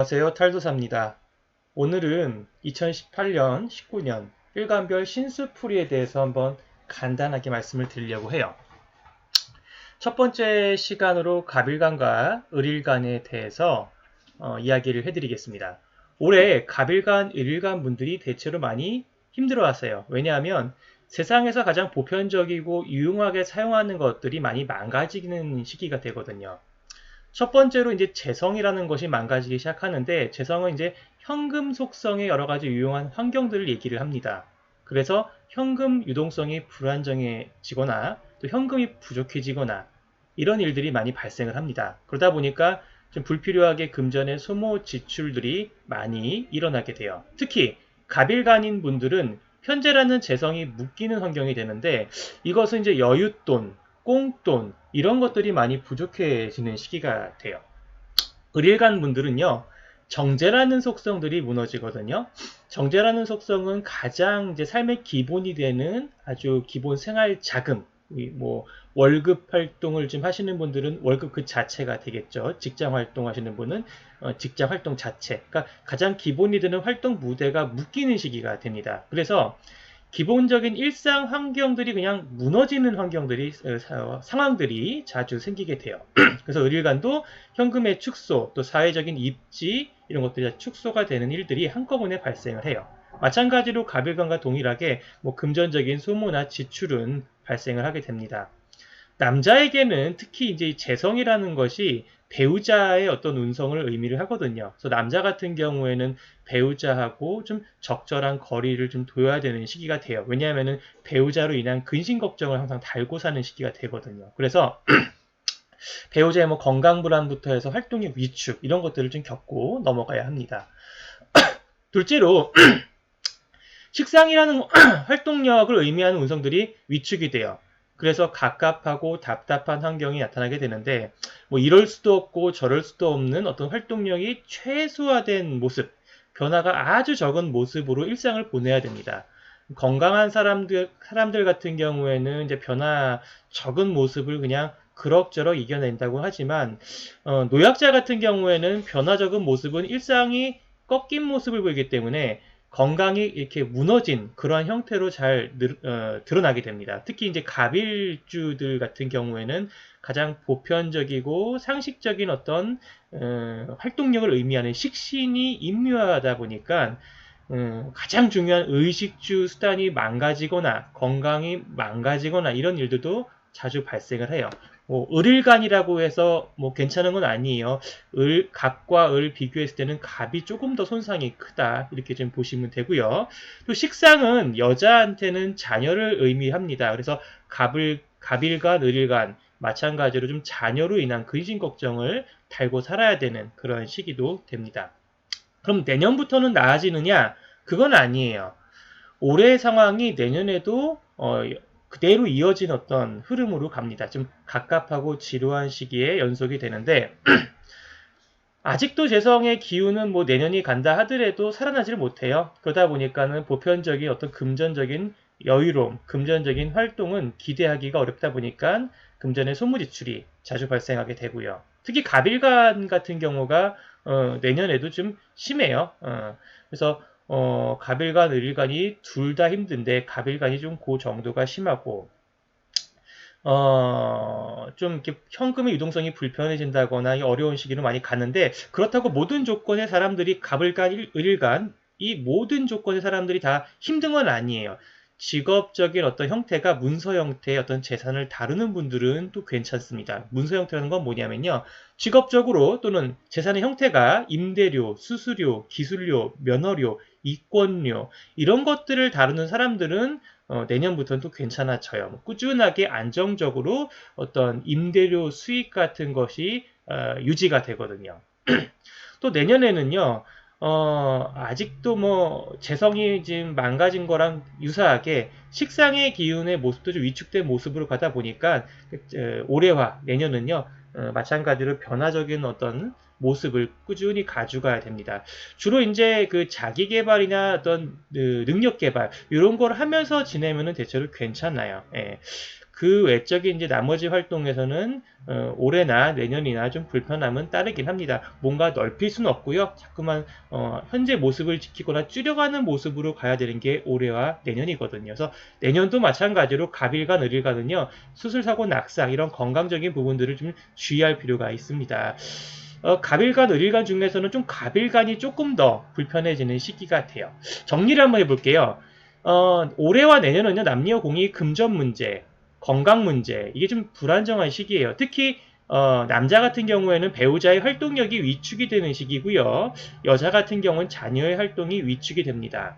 안녕하세요. 탈도사입니다. 오늘은 2018년, 19년 일간별 신수풀이에 대해서 한번 간단하게 말씀을 드리려고 해요. 첫 번째 시간으로 갑일간과 을일간에 대해서 이야기를 해드리겠습니다. 올해 갑일간, 을일간 분들이 대체로 많이 힘들어하세요. 왜냐하면 세상에서 가장 보편적이고 유용하게 사용하는 것들이 많이 망가지는 시기가 되거든요. 첫 번째로 이제 재성이라는 것이 망가지기 시작하는데, 재성은 이제 현금 속성의 여러 가지 유용한 환경들을 얘기를 합니다. 그래서 현금 유동성이 불안정해지거나 또 현금이 부족해지거나 이런 일들이 많이 발생을 합니다. 그러다 보니까 좀 불필요하게 금전의 소모 지출들이 많이 일어나게 돼요. 특히 갑일간인 분들은 현재라는 재성이 묶이는 환경이 되는데, 이것은 이제 여윳돈, 꽁돈 이런 것들이 많이 부족해지는 시기가 돼요. 을일간 분들은요, 정제라는 속성들이 무너지거든요. 정제라는 속성은 가장 이제 삶의 기본이 되는 아주 기본 생활 자금, 뭐 월급 활동을 좀 하시는 분들은 월급 그 자체가 되겠죠. 직장 활동하시는 분은 직장 활동 자체, 그러니까 가장 기본이 되는 활동 무대가 묶이는 시기가 됩니다. 그래서 기본적인 일상 환경들이 그냥 무너지는 환경들이 상황들이 자주 생기게 돼요. 그래서 의료관도 현금의 축소, 또 사회적인 입지 이런 것들이 축소가 되는 일들이 한꺼번에 발생을 해요. 마찬가지로 갑일관과 동일하게 뭐 금전적인 소모나 지출은 발생을 하게 됩니다. 남자에게는 특히 이제 재성이라는 것이 배우자의 어떤 운성을 의미를 하거든요. 그래서 남자 같은 경우에는 배우자하고 좀 적절한 거리를 좀 둬야 되는 시기가 돼요. 왜냐하면 배우자로 인한 근심 걱정을 항상 달고 사는 시기가 되거든요. 그래서 배우자의 뭐 건강 불안부터 해서 활동의 위축 이런 것들을 좀 겪고 넘어가야 합니다. 둘째로 식상이라는 활동력을 의미하는 운성들이 위축이 돼요. 그래서 갑갑하고 답답한 환경이 나타나게 되는데, 뭐 이럴 수도 없고 저럴 수도 없는 어떤 활동력이 최소화된 모습, 변화가 아주 적은 모습으로 일상을 보내야 됩니다. 건강한 사람들 같은 경우에는 이제 변화 적은 모습을 그냥 그럭저럭 이겨낸다고 하지만, 노약자 같은 경우에는 변화 적은 모습은 일상이 꺾인 모습을 보이기 때문에 건강이 이렇게 무너진 그러한 형태로 잘 드러나게 됩니다. 특히 이제 갑일주들 같은 경우에는 가장 보편적이고 상식적인 어떤 활동력을 의미하는 식신이 임묘하다 보니까 가장 중요한 의식주 수단이 망가지거나 건강이 망가지거나 이런 일들도 자주 발생을 해요. 뭐 을일간이라고 해서 뭐 괜찮은 건 아니에요. 갑과 을 비교했을 때는 갑이 조금 더 손상이 크다 이렇게 좀 보시면 되고요. 또 식상은 여자한테는 자녀를 의미합니다. 그래서 갑일간, 을일간 마찬가지로 좀 자녀로 인한 근심 걱정을 달고 살아야 되는 그런 시기도 됩니다. 그럼 내년부터는 나아지느냐? 그건 아니에요. 올해의 상황이 내년에도 그대로 이어진 어떤 흐름으로 갑니다. 좀 갑갑하고 지루한 시기에 연속이 되는데, 아직도 재성의 기운은 뭐 내년이 간다 하더라도 살아나지를 못해요. 그러다 보니까는 보편적인 어떤 금전적인 여유로움, 금전적인 활동은 기대하기가 어렵다 보니까 금전의 소모지출이 자주 발생하게 되고요. 특히 갑일간 같은 경우가 내년에도 좀 심해요. 그래서 갑일간, 을일간이 둘 다 힘든데 갑일간이 좀 그 정도가 심하고 좀 이렇게 현금의 유동성이 불편해진다거나 어려운 시기로 많이 갔는데, 그렇다고 모든 조건의 사람들이 갑을간, 을일간 이 모든 조건의 사람들이 다 힘든 건 아니에요. 직업적인 어떤 형태가 문서 형태의 어떤 재산을 다루는 분들은 또 괜찮습니다. 문서 형태라는 건 뭐냐면요. 직업적으로 또는 재산의 형태가 임대료, 수수료, 기술료, 면허료, 이권료 이런 것들을 다루는 사람들은 내년부터는 또 괜찮아져요. 꾸준하게 안정적으로 어떤 임대료 수익 같은 것이 유지가 되거든요. 또 내년에는요, 아직도 뭐 재성이 지금 망가진 거랑 유사하게 식상의 기운의 모습도 좀 위축된 모습으로 가다 보니까 올해와 내년은요, 마찬가지로 변화적인 어떤 모습을 꾸준히 가져가야 됩니다. 주로 이제 그 자기 개발이나 어떤 능력 개발 이런 걸 하면서 지내면은 대체로 괜찮아요. 예. 그 외적인 이제 나머지 활동에서는 올해나 내년이나 좀 불편함은 따르긴 합니다. 뭔가 넓힐 수는 없고요. 자꾸만 현재 모습을 지키거나 줄여가는 모습으로 가야 되는 게 올해와 내년이거든요. 그래서 내년도 마찬가지로 갑일간 을일간은요, 수술사고 낙상 이런 건강적인 부분들을 좀 주의할 필요가 있습니다. 갑일간 을일간 중에서는 좀 갑일간이 조금 더 불편해지는 시기 같아요. 정리를 한번 해볼게요. 올해와 내년은요, 남녀 공이 금전 문제, 건강 문제, 이게 좀 불안정한 시기예요. 특히 남자 같은 경우에는 배우자의 활동력이 위축이 되는 시기고요. 여자 같은 경우는 자녀의 활동이 위축이 됩니다.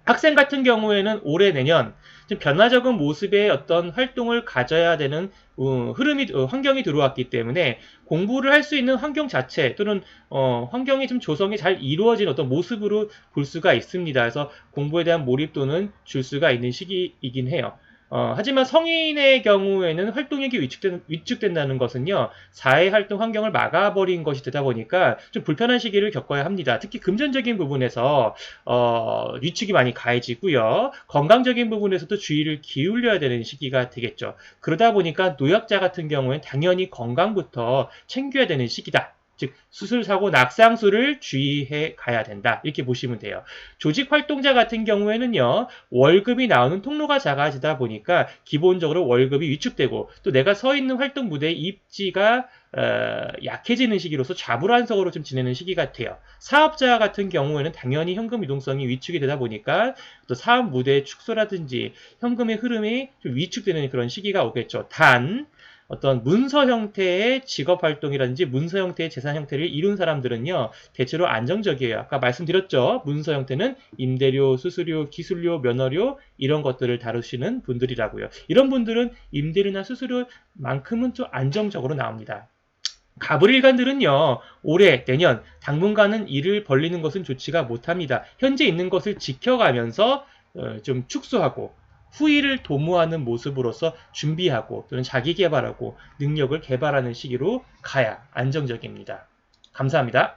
학생 같은 경우에는 올해 내년 좀 변화적인 모습의 어떤 활동을 가져야 되는 환경이 들어왔기 때문에 공부를 할 수 있는 환경 자체 또는 환경이 좀 조성이 잘 이루어진 어떤 모습으로 볼 수가 있습니다. 그래서 공부에 대한 몰입도는 줄 수가 있는 시기이긴 해요. 하지만 성인의 경우에는 활동력이 위축된다는 것은요, 사회활동 환경을 막아버린 것이 되다 보니까 좀 불편한 시기를 겪어야 합니다. 특히 금전적인 부분에서 위축이 많이 가해지고요. 건강적인 부분에서도 주의를 기울여야 되는 시기가 되겠죠. 그러다 보니까 노약자 같은 경우에는 당연히 건강부터 챙겨야 되는 시기다. 즉 수술사고 낙상수를 주의해 가야 된다. 이렇게 보시면 돼요. 조직활동자 같은 경우에는요, 월급이 나오는 통로가 작아지다 보니까 기본적으로 월급이 위축되고 또 내가 서 있는 활동 무대의 입지가 약해지는 시기로서 좌불안석으로 좀 지내는 시기 같아요. 사업자 같은 경우에는 당연히 현금 유동성이 위축이 되다 보니까 또 사업 무대의 축소라든지 현금의 흐름이 좀 위축되는 그런 시기가 오겠죠. 단 어떤 문서 형태의 직업 활동이라든지 문서 형태의 재산 형태를 이룬 사람들은요, 대체로 안정적이에요. 아까 말씀드렸죠. 문서 형태는 임대료, 수수료, 기술료, 면허료 이런 것들을 다루시는 분들이라고요. 이런 분들은 임대료나 수수료만큼은 좀 안정적으로 나옵니다. 갑을일간들은요, 올해, 내년, 당분간은 일을 벌리는 것은 좋지가 못합니다. 현재 있는 것을 지켜가면서 좀 축소하고 후일을 도모하는 모습으로서 준비하고 또는 자기 개발하고 능력을 개발하는 시기로 가야 안정적입니다. 감사합니다.